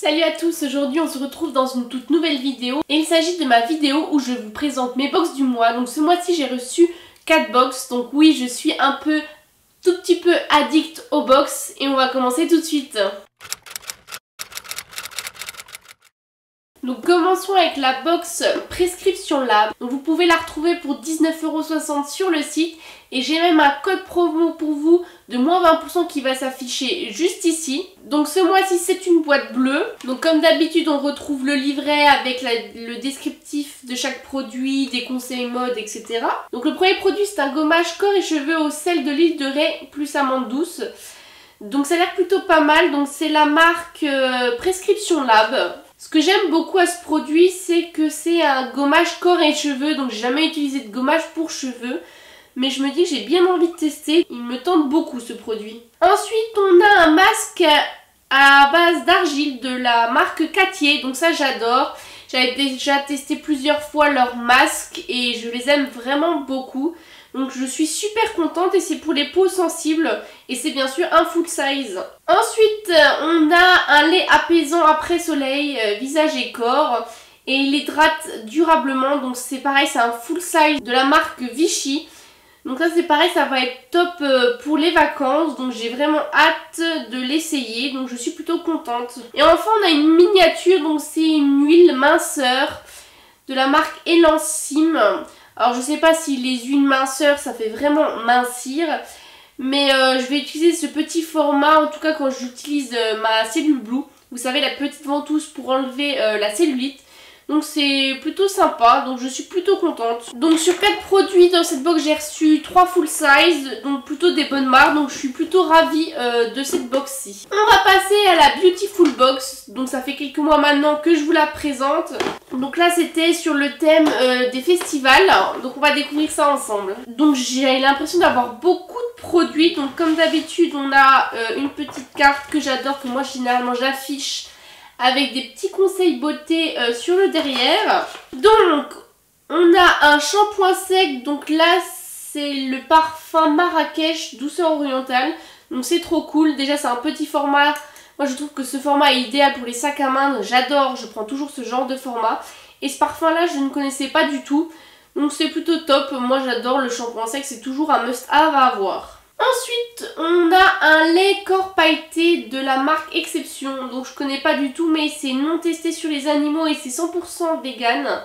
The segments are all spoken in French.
Salut à tous, aujourd'hui on se retrouve dans une toute nouvelle vidéo et il s'agit de ma vidéo où je vous présente mes box du mois. Donc ce mois-ci j'ai reçu 4 box, donc oui je suis un tout petit peu addict aux box et on va commencer tout de suite. Donc commençons avec la box Prescription Lab. Donc vous pouvez la retrouver pour 19,60 € sur le site. Et j'ai même un code promo pour vous de moins 20% qui va s'afficher juste ici. Donc ce mois-ci c'est une boîte bleue. Donc comme d'habitude on retrouve le livret avec le descriptif de chaque produit, des conseils mode, etc. Donc le premier produit c'est un gommage corps et cheveux au sel de l'huile de raie plus amande douce. Donc ça a l'air plutôt pas mal. Donc c'est la marque Prescription Lab. Ce que j'aime beaucoup à ce produit, c'est que c'est un gommage corps et cheveux. Donc j'ai jamais utilisé de gommage pour cheveux. Mais je me dis que j'ai bien envie de tester. Il me tente beaucoup ce produit. Ensuite, on a un masque à base d'argile de la marque Cattier. Donc ça, j'adore. J'avais déjà testé plusieurs fois leurs masques et je les aime vraiment beaucoup. Donc je suis super contente et c'est pour les peaux sensibles et c'est bien sûr un full size. Ensuite on a un lait apaisant après soleil, visage et corps et il hydrate durablement. Donc c'est pareil, c'est un full size de la marque Vichy. Donc ça c'est pareil, ça va être top pour les vacances. Donc j'ai vraiment hâte de l'essayer, donc je suis plutôt contente. Et enfin on a une miniature, donc c'est une huile minceur de la marque Elancime. Alors je sais pas si les huiles minceurs ça fait vraiment mincir, mais je vais utiliser ce petit format en tout cas quand j'utilise ma cellule Blue. Vous savez, la petite ventouse pour enlever la cellulite. Donc c'est plutôt sympa, donc je suis plutôt contente. Donc sur 4 produits dans cette box j'ai reçu 3 full size, donc plutôt des bonnes marques. Donc je suis plutôt ravie de cette box-ci. On va passer à la Beautiful Box. Donc ça fait quelques mois maintenant que je vous la présente. Donc là c'était sur le thème des festivals. Donc on va découvrir ça ensemble. Donc j'ai l'impression d'avoir beaucoup de produits. Donc comme d'habitude on a une petite carte que j'adore, que moi généralement j'affiche avec des petits conseils beauté sur le derrière. Donc on a un shampoing sec, donc là c'est le parfum Marrakech douceur orientale. Donc c'est trop cool, déjà c'est un petit format. Moi je trouve que ce format est idéal pour les sacs à main, j'adore, je prends toujours ce genre de format. Et ce parfum là je ne connaissais pas du tout, donc c'est plutôt top. Moi j'adore le shampoing sec, c'est toujours un must have à avoir. Ensuite, on a un lait corps pailleté de la marque Exception. Donc je connais pas du tout, mais c'est non testé sur les animaux et c'est 100% vegan.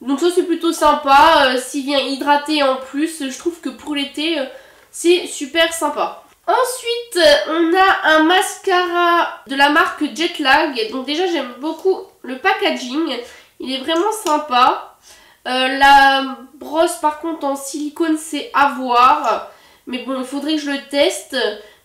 Donc ça c'est plutôt sympa. S'il vient hydrater en plus, je trouve que pour l'été, c'est super sympa. Ensuite, on a un mascara de la marque Jetlag. Donc déjà j'aime beaucoup le packaging. Il est vraiment sympa. La brosse par contre en silicone c'est à voir. Mais bon, il faudrait que je le teste.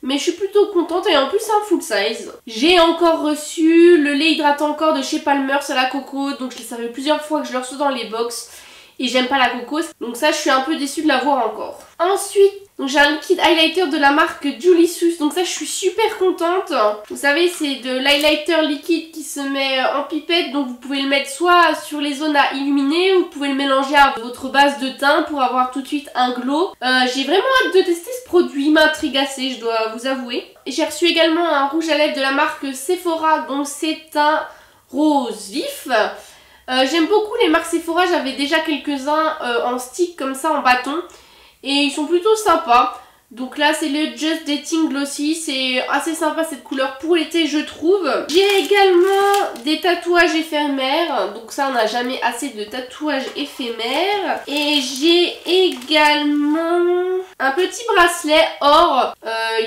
Mais je suis plutôt contente et en plus c'est un full size. J'ai encore reçu le lait hydratant corps de chez Palmer's à la coco. Donc ça fait plusieurs fois que je le reçois dans les box. Et j'aime pas la coco. Donc ça je suis un peu déçue de l'avoir encore. Ensuite, j'ai un liquide highlighter de la marque Julisus. Donc ça je suis super contente. Vous savez c'est de l'highlighter liquide qui se met en pipette. Donc vous pouvez le mettre soit sur les zones à illuminer, ou vous pouvez le mélanger à votre base de teint pour avoir tout de suite un glow. J'ai vraiment hâte de tester ce produit, il m'intrigue assez, je dois vous avouer. Et j'ai reçu également un rouge à lèvres de la marque Sephora. Donc c'est un rose vif. J'aime beaucoup les marques Sephora, j'avais déjà quelques-uns en stick comme ça en bâton. Et ils sont plutôt sympas. Donc là c'est le Just Dating Glossy. C'est assez sympa cette couleur pour l'été je trouve. J'ai également des tatouages éphémères. Donc ça on n'a jamais assez de tatouages éphémères. Et j'ai également un petit bracelet or.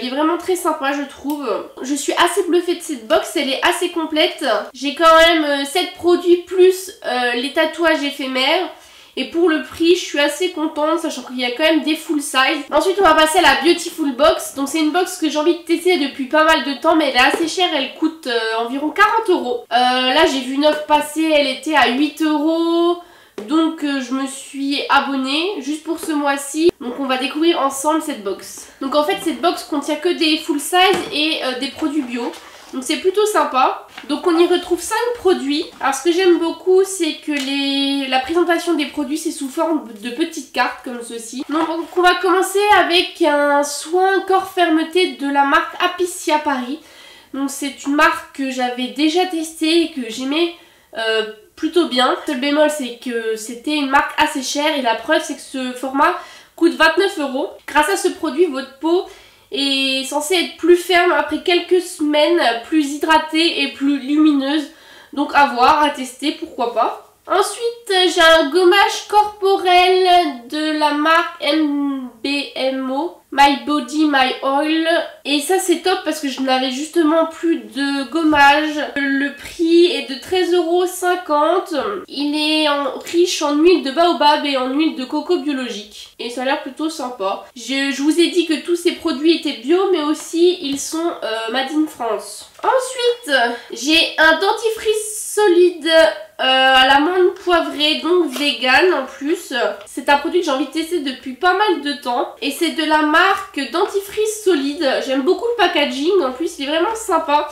Il est vraiment très sympa je trouve. Je suis assez bluffée de cette box. Elle est assez complète. J'ai quand même 7 produits plus les tatouages éphémères. Et pour le prix, je suis assez contente, sachant qu'il y a quand même des full size. Ensuite, on va passer à la Beautiful Box. Donc c'est une box que j'ai envie de tester depuis pas mal de temps, mais elle est assez chère. Elle coûte environ 40 €. Là, j'ai vu une offre passer, elle était à 8 €. Donc je me suis abonnée juste pour ce mois-ci. Donc on va découvrir ensemble cette box. Donc en fait, cette box contient que des full size et des produits bio. Donc c'est plutôt sympa. Donc on y retrouve 5 produits. Alors ce que j'aime beaucoup c'est que la présentation des produits c'est sous forme de petites cartes comme ceci. Donc on va commencer avec un soin corps fermeté de la marque Apicia Paris. Donc c'est une marque que j'avais déjà testée et que j'aimais plutôt bien. Le seul bémol c'est que c'était une marque assez chère et la preuve c'est que ce format coûte 29 €. Grâce à ce produit, votre peau est censée être plus ferme après quelques semaines, plus hydratée et plus lumineuse. Donc à voir, à tester, pourquoi pas. Ensuite, j'ai un gommage corporel de la marque MBMO, My Body, My Oil. Et ça c'est top parce que je n'avais justement plus de gommage. Le prix est de 13,50 €. Il est riche en huile de baobab et en huile de coco biologique. Et ça a l'air plutôt sympa. Je vous ai dit que tous ces produits étaient bio, mais aussi ils sont made in France. Ensuite, j'ai un dentifrice solide à l'amande poivrée, donc vegan en plus. C'est un produit que j'ai envie de tester depuis pas mal de temps. Et c'est de la marque dentifrice solide. J'aime beaucoup le packaging, en plus il est vraiment sympa.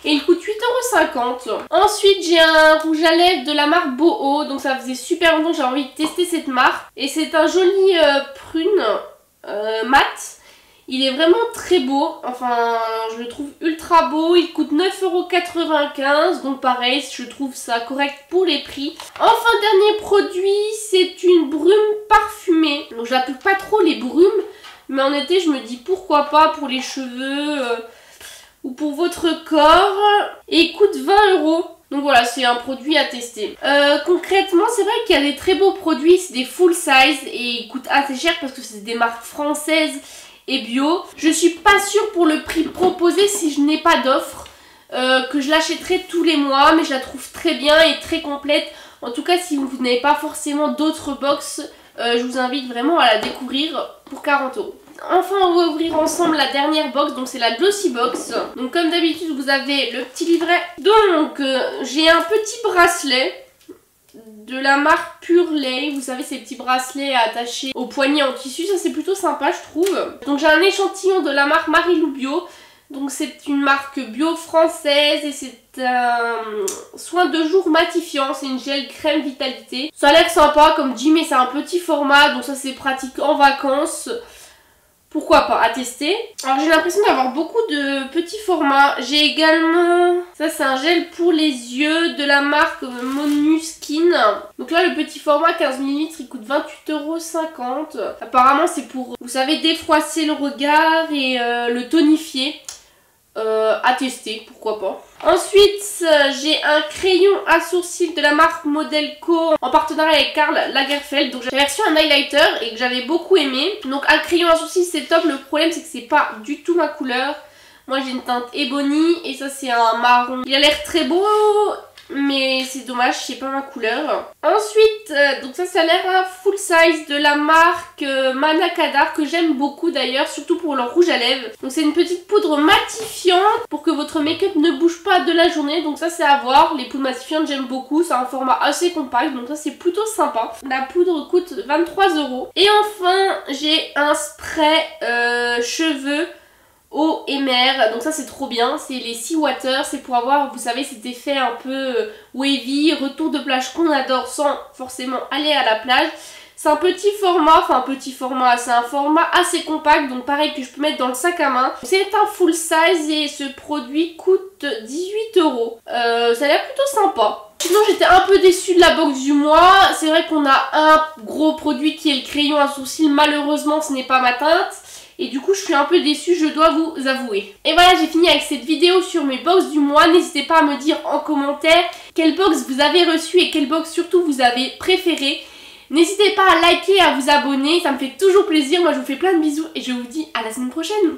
Et il coûte 8,50 €. Ensuite, j'ai un rouge à lèvres de la marque Boho. Donc ça faisait super longtemps que j'ai envie de tester cette marque. Et c'est un joli prune mat. Il est vraiment très beau, enfin je le trouve ultra beau, il coûte 9,95 €, donc pareil, je trouve ça correct pour les prix. Enfin, dernier produit, c'est une brume parfumée. Donc j'applique pas trop les brumes, mais en été je me dis pourquoi pas pour les cheveux ou pour votre corps. Et il coûte 20 €. Donc voilà, c'est un produit à tester. Concrètement, c'est vrai qu'il y a des très beaux produits, c'est des full size et ils coûtent assez cher parce que c'est des marques françaises et bio. Je suis pas sûre pour le prix proposé si je n'ai pas d'offre que je l'achèterai tous les mois, mais je la trouve très bien et très complète. En tout cas, si vous n'avez pas forcément d'autres box, je vous invite vraiment à la découvrir pour 40 €. Enfin, on va ouvrir ensemble la dernière box, donc c'est la Glossy Box. Donc comme d'habitude, vous avez le petit livret. Donc j'ai un petit bracelet de la marque Pure Lay, vous savez ces petits bracelets attachés au poignet en tissu, ça c'est plutôt sympa je trouve. Donc j'ai un échantillon de la marque Marilou Bio, donc c'est une marque bio française et c'est un soin de jour matifiant, c'est une gel crème vitalité. Ça a l'air sympa comme dit, mais c'est un petit format, donc ça c'est pratique en vacances. Pourquoi pas, à tester. Alors j'ai l'impression d'avoir beaucoup de petits formats. J'ai également, ça c'est un gel pour les yeux de la marque Monuskin. Donc là le petit format 15 ml il coûte 28,50 €. Apparemment c'est pour, vous savez, défroisser le regard et le tonifier. À tester, pourquoi pas. Ensuite, j'ai un crayon à sourcils de la marque Modelco en partenariat avec Karl Lagerfeld. Donc j'avais reçu un highlighter et que j'avais beaucoup aimé. Donc un crayon à sourcils c'est top, le problème c'est que c'est pas du tout ma couleur. Moi j'ai une teinte Ebony et ça c'est un marron. Il a l'air très beau, mais c'est dommage, c'est pas ma couleur. Ensuite, donc ça a l'air un full size de la marque Manakadar que j'aime beaucoup d'ailleurs, surtout pour leur rouge à lèvres. Donc c'est une petite poudre matifiante pour que votre make-up ne bouge pas de la journée. Donc ça c'est à voir, les poudres matifiantes j'aime beaucoup, c'est un format assez compact, donc ça c'est plutôt sympa. La poudre coûte 23 €. Et enfin j'ai un spray cheveux eau et mer, donc ça c'est trop bien, c'est les Sea Water, c'est pour avoir, vous savez, cet effet un peu wavy, retour de plage qu'on adore sans forcément aller à la plage. C'est un petit format, enfin un petit format, c'est un format assez compact, donc pareil que je peux mettre dans le sac à main. C'est un full size et ce produit coûte 18 €. Ça a l'air plutôt sympa. Sinon j'étais un peu déçue de la box du mois, c'est vrai qu'on a un gros produit qui est le crayon à sourcils, malheureusement ce n'est pas ma teinte. Et du coup je suis un peu déçue, je dois vous avouer. Et voilà, j'ai fini avec cette vidéo sur mes box du mois. N'hésitez pas à me dire en commentaire quelle box vous avez reçue et quelle box surtout vous avez préférée. N'hésitez pas à liker et à vous abonner, ça me fait toujours plaisir. Moi je vous fais plein de bisous et je vous dis à la semaine prochaine.